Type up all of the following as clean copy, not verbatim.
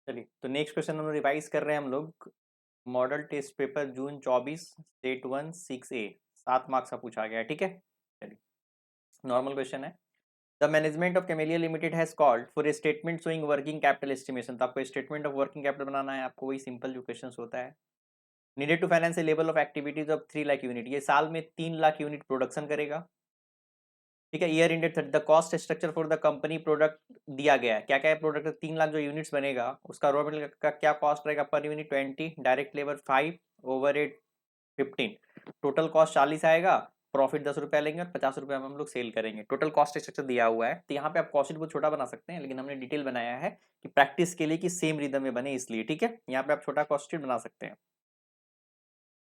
चलिए तो next question हम रिवाइज कर रहे हैं हम लोग। Model test paper June 24 state 1 6A 7 marks का पूछा गया है। ठीक है, चलिए नॉर्मल क्वेश्चन है। The management of Camellia limited has called for a statement showing working capital estimation. तो आपको स्टेटमेंट ऑफ वर्किंग कैपिटल बनाना है, आपको वही सिंपल जो क्वेश्चन होता है। Needed to finance a level of activities of 3 lakh unit, ये साल में 3 लाख यूनिट प्रोडक्शन करेगा। ठीक है, year ended the cost structure for the company product दिया गया है, क्या क्या है प्रोडक्ट, 3 लाख जो यूनिट्स बनेगा उसका रॉ मटेरियल का क्या कॉस्ट रहेगा per unit 20, direct labour 5, overhead 15, total cost 40 आएगा। प्रॉफिट 10 रुपया लेंगे और 50 रुपये में हम लोग सेल करेंगे। टोटल कॉस्ट स्ट्रक्चर दिया हुआ है, तो यहाँ पे आप कॉस्ट बहुत छोटा बना सकते हैं, लेकिन हमने डिटेल बनाया है कि प्रैक्टिस के लिए कि सेम रिदम में बने, इसलिए ठीक है यहाँ पे आप छोटा कॉस्ट बना सकते हैं।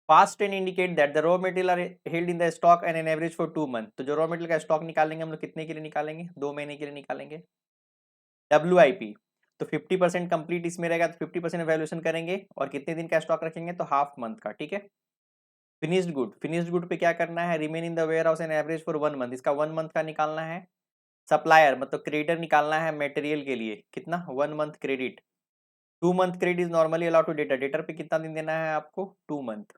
Past and indicate that the raw material are held in the stock and an average for 2 months। तो जो रॉ मटेरियल का स्टॉक निकालेंगे हम लोग कितने के लिए निकालेंगे, 2 महीने के लिए निकालेंगे। WIP तो 50% कंप्लीट इसमें रहेगा, तो 50% वैल्यूएशन करेंगे और कितने दिन का स्टॉक रखेंगे, तो हाफ मंथ का। ठीक है, फिनिश्ड गुड पे क्या करना है, remain in the warehouse an average for 1 month, इसका 1 मंथ का निकालना है। सप्लायर मतलब क्रेडिटर निकालना है मटेरियल के लिए, कितना, 1 month credit. 2 month credit is normally allowed to debtor, debtor पे कितना दिन देना है आपको, 2 मंथ।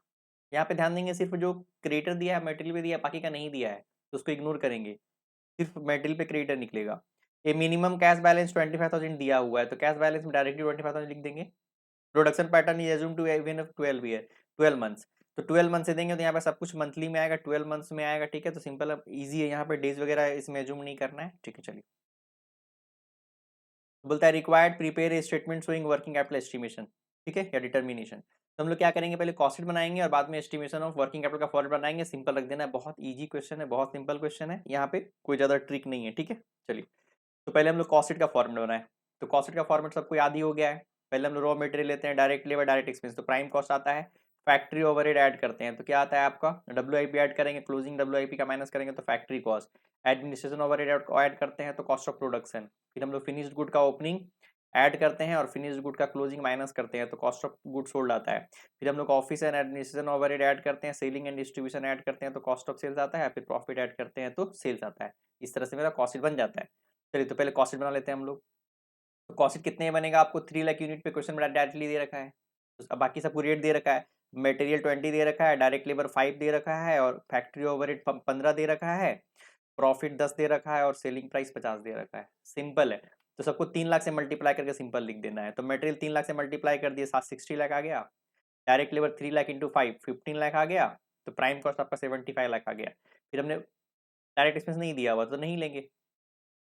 यहाँ पे ध्यान देंगे सिर्फ जो क्रिएटर दिया है मटेरियल पे दिया है, बाकी का नहीं दिया है तो उसको इग्नोर करेंगे, सिर्फ मटेरियल पे क्रिएटर निकलेगा। ये मिनिमम कैश बैलेंस 25,000 दिया हुआ है, तो कैश बैलेंस में डायरेक्टली 25,000 लिख देंगे। Production pattern is assume to even 12 months, तो 12 मंथ से देंगे तो यहाँ पे सब कुछ मंथली में आएगा, 12 मंथ्स में आएगा। ठीक है, तो सिंपल अब ईजी है, यहाँ पे डेज वगैरह इसमें एज्यूम नहीं करना है। ठीक है, चलिए बोलता है required prepare a statement showing working capital estimation, ठीक है, या डिटर्मिनेशन। तो हम लोग क्या करेंगे, पहले कॉस्ट शीट बनाएंगे और बाद में एस्टिमेशन ऑफ वर्किंग कैपिटल का फॉर्मूला बनाएंगे। सिंपल रख देना है, बहुत इजी क्वेश्चन है, बहुत सिंपल क्वेश्चन है, यहाँ पे कोई ज्यादा ट्रिक नहीं है। ठीक है, चलिए तो पहले हम लोग कॉस्ट शीट का फॉर्मूला बनाए। तो कॉस्ट शीट का फॉर्मेट सबको याद ही हो गया है। पहले हम लोग रॉ मटेरियल लेते हैं, डायरेक्ट लेबर डायरेक्ट एक्सपेंस, तो प्राइम कॉस्ट आता है। फैक्ट्री ओवरहेड ऐड करते हैं तो क्या आता है आपका, WIP ऐड करेंगे, क्लोजिंग WIP का माइनस करेंगे तो factory cost. Administration overhead add करते हैं तो कॉस्ट ऑफ प्रोडक्शन। फिर हम लोग फिनिश्ड गुड का ओपनिंग ऐड करते हैं और फिनिश्ड गुड का क्लोजिंग माइनस करते हैं तो कॉस्ट ऑफ गुड सोल्ड आता है। फिर हम लोग office and administration overhead add करते हैं, सेलिंग एंड डिस्ट्रीब्यूशन ऐड करते हैं तो कॉस्ट ऑफ सेल्स आता है, फिर प्रॉफिट ऐड करते हैं तो सेल्स आता है। इस तरह से मेरा कॉस्ट बन जाता है। चलिए तो पहले कॉस्ट बना लेते हैं हम लोग। तो कॉस्ट कितने बनेगा, आपको 3 लाख यूनिट पे क्वेश्चन में डायरेक्टली दे रखा है, तो अब बाकी सबको रेट दे रखा है। मटेरियल 20 दे रखा है, डायरेक्ट लेबर 5 दे रखा है और फैक्ट्री ओवरहेड 15 दे रखा है, प्रॉफिट 10 दे रखा है और सेलिंग प्राइस 50 दे रखा है। सिंपल है, तो सबको 3 लाख से मल्टीप्लाई करके सिंपल लिख देना है। तो मटेरियल 3 लाख से मल्टीप्लाई कर दिए, 60 लाख आ गया। Direct labour 3 lakh into 5 15 lakh आ गया। तो प्राइम कॉस्ट आपका 75 लाख आ गया। फिर हमने डायरेक्ट एक्सपेंस नहीं दिया हुआ तो नहीं लेंगे।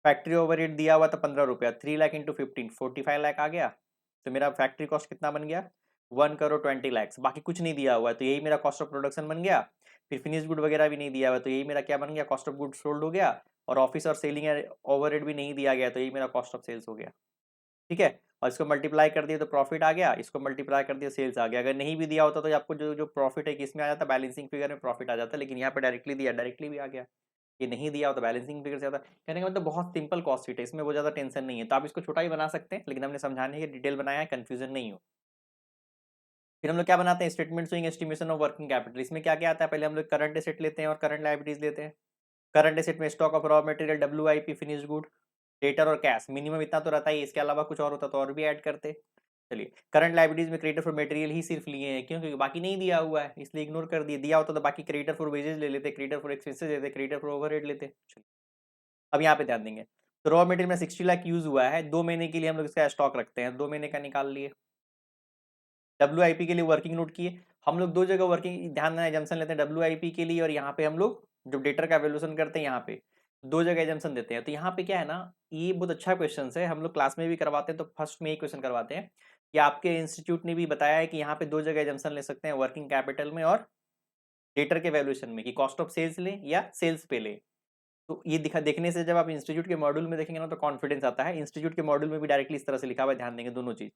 फैक्ट्री ओवरहेड दिया हुआ था 15 रुपया, 3 लाख इंटू 15 45 लाख आ गया। तो मेरा फैक्ट्री कॉस्ट कितना बन गया, 1 करोड़ 20 लाख। बाकी कुछ नहीं दिया हुआ है तो यही मेरा कॉस्ट ऑफ प्रोडक्शन बन गया। फिर फिनिश गुड वगैरह भी नहीं दिया हुआ तो यही मेरा क्या बन गया, कॉस्ट ऑफ गुड सोल्ड हो गया। और ऑफिस और सेलिंग ओवरहेड भी नहीं दिया गया तो यही मेरा कॉस्ट ऑफ सेल्स हो गया। ठीक है, और इसको मल्टीप्लाई कर दिया तो प्रॉफिट आ गया, इसको मल्टीप्लाई कर दिया सेल्स आ गया। अगर नहीं भी दिया होता तो आपको जो जो प्रॉफिट है किसमें आ जाता, बैलेंसिंग फिगर में प्रॉफिट आ जाता, लेकिन यहाँ पे डायरेक्टली दिया, डायरेक्टली भी आ गया। ये नहीं दिया हो तो बैलेंसिंग फिगर से आता। कहने का मतलब बहुत सिंपल कॉस्ट शीट है, इसमें वो ज्यादा टेंशन नहीं है, तो आप इसको छोटा ही बना सकते हैं, लेकिन हमने समझाने के डिटेल बनाया है, कंफ्यूजन नहीं हो। फिर हम लोग क्या बनाते हैं, statement showing estimation of working capital. इसमें क्या क्या आता है, पहले हम लोग करंट एसेट लेते हैं और करंट लायबिलिटीज लेते हैं। करंट एसेट में stock of raw material, WIP, finished good, debtor और कैश, मिनिमम इतना तो रहता ही, इसके अलावा कुछ और होता तो और भी ऐड करते। चलिए करंट लायबिलिटीज में क्रेडिटर फॉर मटेरियल ही सिर्फ लिए हैं, क्यों, क्योंकि बाकी नहीं दिया हुआ है इसलिए इग्नोर कर दिए। दिया होता तो बाकी क्रेडिटर फॉर वेजेस ले लेते, क्रेडिटर फॉर एक्सपेंसेस लेते, क्रेडिटर फॉर ओवरहेड लेते। अब यहाँ पे ध्यान देंगे, तो रॉ मटेरियल में 60 लाख यूज हुआ है, 2 महीने के लिए हम लोग इसका स्टॉक रखते हैं, 2 महीने का निकाल लिए। WIP के लिए वर्किंग नोट किए, हम लोग दो जगह वर्किंग ध्यान देना एजम्पशन लेते हैं, WIP के लिए और यहाँ पे हम लोग जो डेटर का वैल्यूएशन करते हैं यहाँ पे दो जगह एजम्पशन देते हैं। तो यहाँ पे क्या है ना, ये बहुत अच्छा क्वेश्चन है, हम लोग क्लास में भी करवाते हैं, तो फर्स्ट में ये क्वेश्चन करवाते हैं कि आपके इंस्टीट्यूट ने भी बताया है कि यहाँ पे दो जगह एजम्पशन ले सकते हैं, वर्किंग कैपिटल में और डेटर के वैल्यूएशन में, कि कॉस्ट ऑफ सेल्स ले या सेल्स पे ले। तो ये देखने से जब आप इंस्टीट्यूट के मॉड्यूल में देखेंगे ना तो कॉन्फिडेंस आता है। इंस्टीट्यूट के मॉड्यूल में भी डायरेक्टली इस तरह से लिखा हुआ है, ध्यान देंगे दोनों चीज।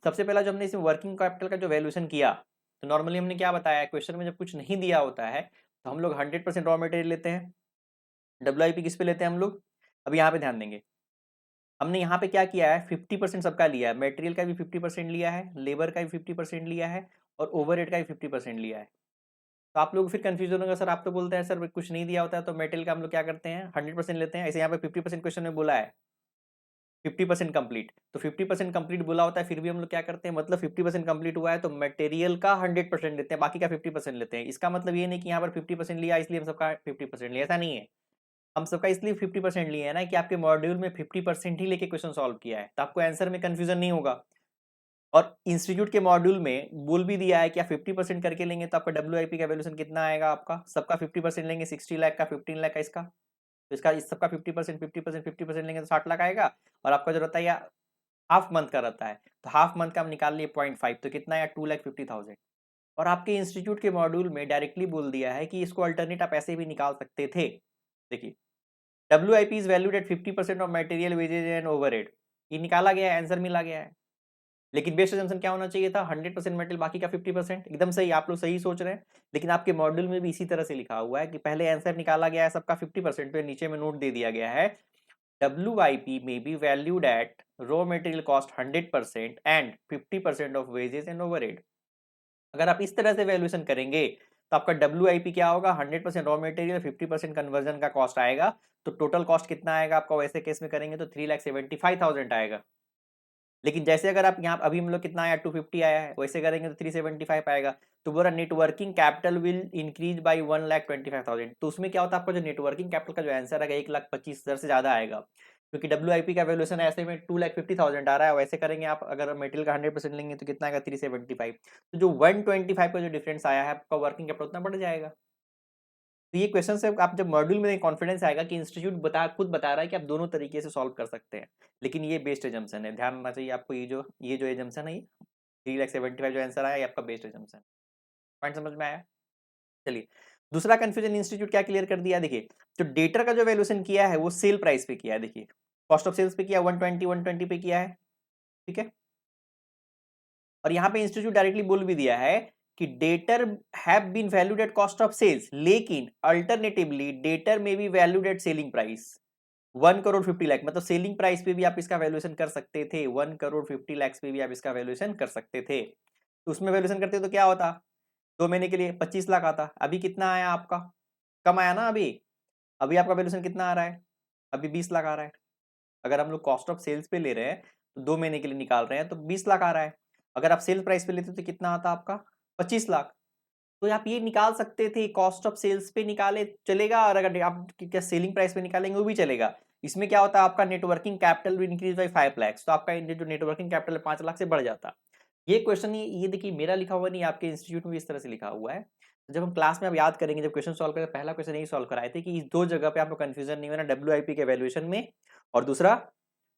सबसे पहला जो हमने इसमें वर्किंग कैपिटल का जो वैल्यूएशन किया, तो नॉर्मली हमने क्या बताया, क्वेश्चन में जब कुछ नहीं दिया होता है तो हम लोग 100% रॉ मटेरियल लेते हैं। WIP किस पे लेते हैं हम लोग, अब यहाँ पे ध्यान देंगे, हमने यहाँ पे क्या किया है, 50% सबका लिया है, मटेरियल का भी 50% लिया है, लेबर का भी 50% लिया है और ओवरहेड का भी 50% लिया है। तो आप लोग फिर कंफ्यूजन होगा, सर आप तो बोलते हैं सर कुछ नहीं दिया होता है तो मेटल का हम लोग क्या करते हैं, 100% लेते हैं, ऐसे यहाँ पे 50% क्वेश्चन में बोला है। 50% कंप्लीट, तो 50% कंप्लीट बोला होता है, फिर भी हम लोग क्या करते हैं, मतलब 50% कंप्लीट हुआ है तो मटेरियल का 100% लेते हैं, बाकी का 50% लेते हैं। इसका मतलब ये नहीं कि यहाँ पर 50% लिया इसलिए हम सबका 50% लिया, ऐसा नहीं है। हम सबका इसलिए 50% लिए है ना कि आपके मॉड्यूल में 50% ही लेके क्वेश्चन सॉल्व किया है, तो आपको आंसर में कंफ्यूजन नहीं होगा। और इंस्टीट्यूट के मॉड्यूल में बोल भी दिया है कि आप 50% करके लेंगे तो आपका WIP का वैल्यूएशन कितना आएगा, आपका सबका 50% लेंगे 60 लाख का, 15 लाख का इसका, तो इसका इस सबका 50% 50% 50% लेंगे तो 60 लाख आएगा। और आपका जो रहता है या हाफ मंथ का रहता है, तो हाफ मंथ का हम निकाल लिए 0.5, तो कितना है 2,50,000। और आपके इंस्टीट्यूट के मॉड्यूल में डायरेक्टली बोल दिया है कि इसको अल्टरनेट आप ऐसे भी निकाल सकते थे। देखिए, WIP is valued at 50% of material wages and overhead, ये निकाला गया है, आंसर मिला गया है। लेकिन बेस्ट असम्पशन क्या होना चाहिए था, 100% मटेरियल बाकी का 50%। एकदम सही, आप लोग सही सोच रहे हैं। लेकिन आपके मॉड्यूल में भी इसी तरह से लिखा हुआ है कि पहले आंसर निकाला गया है सबका 50%, पे नीचे में नोट दे दिया गया है WIP may be valued at raw material cost 100% and 50% of wages and overhead। अगर आप इस तरह से वैल्यूएशन करेंगे तो आपका WIP क्या होगा, 100% रॉ मटेरियल, 50% कन्वर्जन का कॉस्ट आएगा, तो टोटल कॉस्ट कितना आएगा आपका, वैसे केस में करेंगे तो 3,75,000 आएगा। लेकिन जैसे अगर आप यहाँ अभी हम लोग कितना आया 250 आया है, वैसे करेंगे तो 375 आएगा। तो बोला networking capital will increase by 1,25,000, तो उसमें क्या होता है आपका जो नेटवर्किंग कैपिटल का जो आंसर आएगा 1,25,000 से ज्यादा आएगा, क्योंकि WIP का वैल्यूएशन ऐसे में 2,50,000 आ रहा है। वैसे करेंगे आप अगर मटेरियल का 100% लेंगे तो कितना आएगा 375, तो जो 125 का जो डिफरेंस आया है आपका वर्किंग कैपिटल उतना बढ़ जाएगा। तो ये क्वेश्चन से आप जब मॉड्यूल में कॉन्फिडेंस आएगा कि इंस्टीट्यूट खुद बता रहा है कि आप दोनों तरीके से सॉल्व कर सकते हैं। लेकिन ये बेस्ट एजम्पशन है, ध्यान रखना चाहिए आपको, ये जो एजम्पशन है, ये 3,75,000 जो आंसर आया ये आपका बेस्ट एजम्पशन। पॉइंट समझ में आया? चलिए, दूसरा कंफ्यूजन इंस्टीट्यूट क्या क्लियर कर दिया, देखिए जो डेटर का जो वैल्यूएशन किया है वो सेल प्राइस पे किया है। देखिए, कॉस्ट ऑफ सेल्स पे किया 120 पे किया है, ठीक है। और यहाँ पे इंस्टीट्यूट डायरेक्टली बोल भी दिया है कि debtor have been valued at cost of sales, लेकिन alternatively debtor may be valued at selling price 1,50,00,000, मतलब सेलिंग प्राइस पे भी आप इसका वैल्यूएशन कर सकते थे, 1,50,00,000 पे भी आप इसका वैल्यूएशन कर सकते थे। तो उसमें वैल्यूएशन करते तो क्या होता, 2 महीने के लिए 25 लाख आता। अभी कितना आया आपका, कम आया ना। अभी अभी आपका वैल्यूएशन कितना आ रहा है, अभी 20 लाख आ रहा है। अगर हम लोग कॉस्ट ऑफ सेल्स पे ले रहे हैं तो 2 महीने के लिए निकाल रहे हैं तो 20 लाख आ रहा है। अगर आप सेल प्राइस पे लेते तो कितना आता आपका 25 लाख। तो आप ये निकाल सकते थे, कॉस्ट ऑफ सेल्स पे निकाले चलेगा, और अगर आप क्या सेलिंग प्राइस पे निकालेंगे वो भी चलेगा। इसमें क्या होता है आपका नेटवर्किंग कैपिटल भी इंक्रीज बाई 5 लाख, तो आपका जो नेटवर्किंग कैपिटल है 5 लाख से बढ़ जाता। ये क्वेश्चन ये देखिए मेरा लिखा हुआ नहीं, आपके इंस्टीट्यूट में भी इस तरह से लिखा हुआ है। तो जब हम क्लास में आप याद करेंगे, जब क्वेश्चन सॉल्व करें, पहला क्वेश्चन यही सॉल्व कराए थे कि इस दो जगह पे आपको कंफ्यूजन नहीं होना, WIP के वैल्यूएशन में और दूसरा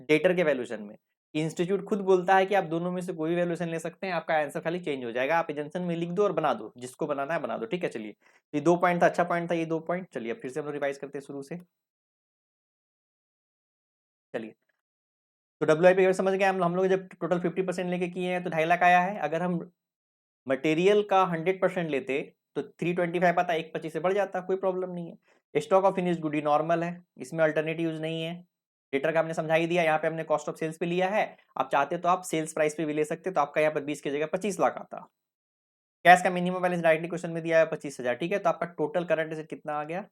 डेटर के वैल्यूएशन में। इंस्टीट्यूट खुद बोलता है कि आप दोनों में से कोई भी वैल्यूएशन ले सकते हैं, आपका आंसर खाली चेंज हो जाएगा। आप एजम्पशन में लिख दो और बना दो, जिसको बनाना है बना दो, ठीक है। चलिए, ये 2 पॉइंट था, अच्छा पॉइंट था ये 2 पॉइंट। चलिए अब फिर से हम लोग रिवाइज करते हैं शुरू से। चलिए, तो WIP समझ गए हम लोग, जब टोटल 50% लेके किए हैं तो 2.5 लाख आया है। अगर हम मटेरियल का 100% लेते तो 325 आता, 125 से बढ़ जाता, कोई प्रॉब्लम नहीं है। Stock of finish good he normal है, इसमें अल्टरनेटिव यूज नहीं है। डेटर का हमने समझा ही दिया, यहाँ पे हमने कॉस्ट ऑफ सेल्स पे लिया है। आप चाहते तो आप सेल्स प्राइस पे भी ले सकते, तो आपका यहाँ पर 20 की जगह 25 लाख आता। कैश का मिनिमम बैलेंस डायरेक्टली क्वेश्चन में दिया है 25,000, ठीक है। तो आपका टोटल करंट एसेट कितना आ गया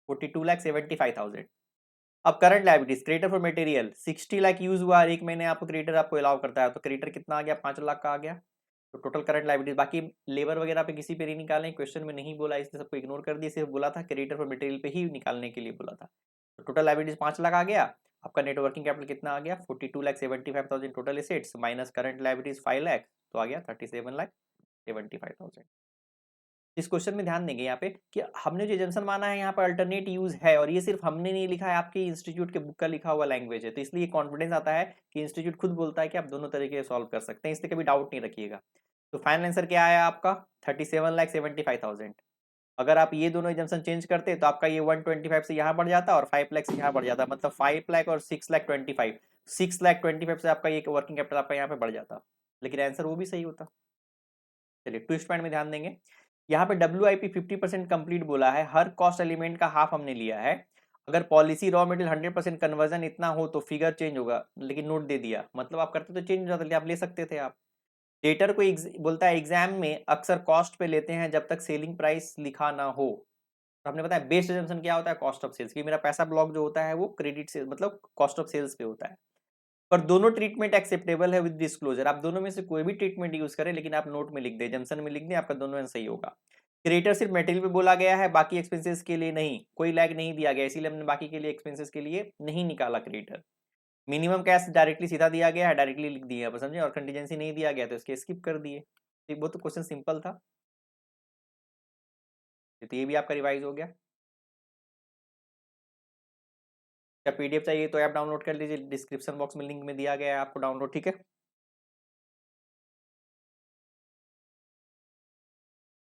42,75,000। अब current liabilities, creditor for material 60 lakh use हुआ, एक महीने आपको क्रेडिटर आपको अलाउ करता है, तो क्रेडिटर कितना आ गया 5 लाख का आ गया। तो टोटल करंट लायबिलिटीज, बाकी लेबर वगैरह पे किसी पे नहीं निकालें, क्वेश्चन में नहीं बोला, इसने सबको इग्नोर कर दिया, सिर्फ बोला था क्रेडिटर फॉर मटेरियल पे ही निकालने के लिए बोला था। तो टोटल लायबिलिटीज 5 लाख आ गया। आपका नेट वर्किंग कैपिटल कितना आ गया 42,75,000 total assets minus current liabilities 5 lakh, तो आ गया 37,75,000। इस क्वेश्चन में ध्यान देंगे यहाँ पे कि हमने जो एजम्पशन माना है यहाँ पर अल्टरनेट यूज है, और ये सिर्फ हमने नहीं लिखा है, आपके इंस्टीट्यूट के बुक का लिखा हुआ लैंग्वेज है, तो इसलिए कॉन्फिडेंस आता है कि इंस्टीट्यूट खुद बोलता है कि आप दोनों तरीके से सॉल्व कर सकते हैं, इसलिए कभी डाउट नहीं रखिएगा। तो फाइनल आंसर क्या आया आपका 37,75,000। अगर आप ये दोनों एजम्पशन चेंज करते तो आपका ये 125 से यहाँ बढ़ जाता और 5 लाख से यहाँ बढ़ जाता, मतलब 5 लाख और 6,25,000, 6,25,000 से आपका ये वर्किंग कैपिटल आपका यहाँ पे बढ़ जाता, लेकिन आंसर वो भी सही होता। चलिए ट्विस्ट पॉइंट में ध्यान देंगे, यहाँ पे WIP 50% कंप्लीट बोला है, हर कॉस्ट एलिमेंट का हाफ हमने लिया है। अगर पॉलिसी रॉ मटेरियल 100% कन्वर्जन इतना हो तो फिगर चेंज होगा, लेकिन नोट दे दिया, मतलब आप करते तो चेंज हो जाता, आप ले सकते थे आप। डेटर को बोलता है एग्जाम में अक्सर कॉस्ट पे लेते हैं जब तक सेलिंग प्राइस लिखा ना हो। तो आपने बताया बेस्ट एजम्पशन क्या होता है, कॉस्ट ऑफ सेल्स, कि मेरा पैसा ब्लॉक जो होता है वो क्रेडिट से मतलब कॉस्ट ऑफ सेल्स पे होता है। पर दोनों ट्रीटमेंट एक्सेप्टेबल है विद डिस्क्लोजर। आप दोनों में से कोई भी ट्रीटमेंट यूज करें, लेकिन आप नोट में लिख दें, जंक्शन में लिख दें, आपका दोनों सही होगा। क्रिएटर सिर्फ मटेरियल पे बोला गया है, बाकी एक्सपेंसेस के लिए नहीं, कोई लैग नहीं दिया गया, इसीलिए हमने बाकी के लिए एक्सपेंसेस के लिए नहीं निकाला क्रिएटर। मिनिमम कैश डायरेक्टली सीधा दिया गया है, डायरेक्टली लिख दिया है, समझे, और कंटीजेंसी नहीं दिया गया तो इसके स्किप कर दिए। ठीक, वो तो क्वेश्चन सिंपल था, तो ये भी आपका रिवाइज हो गया। क्या पीडीएफ चाहिए तो ऐप डाउनलोड कर लीजिए, डिस्क्रिप्शन बॉक्स में लिंक में दिया गया है आपको डाउनलोड, ठीक है।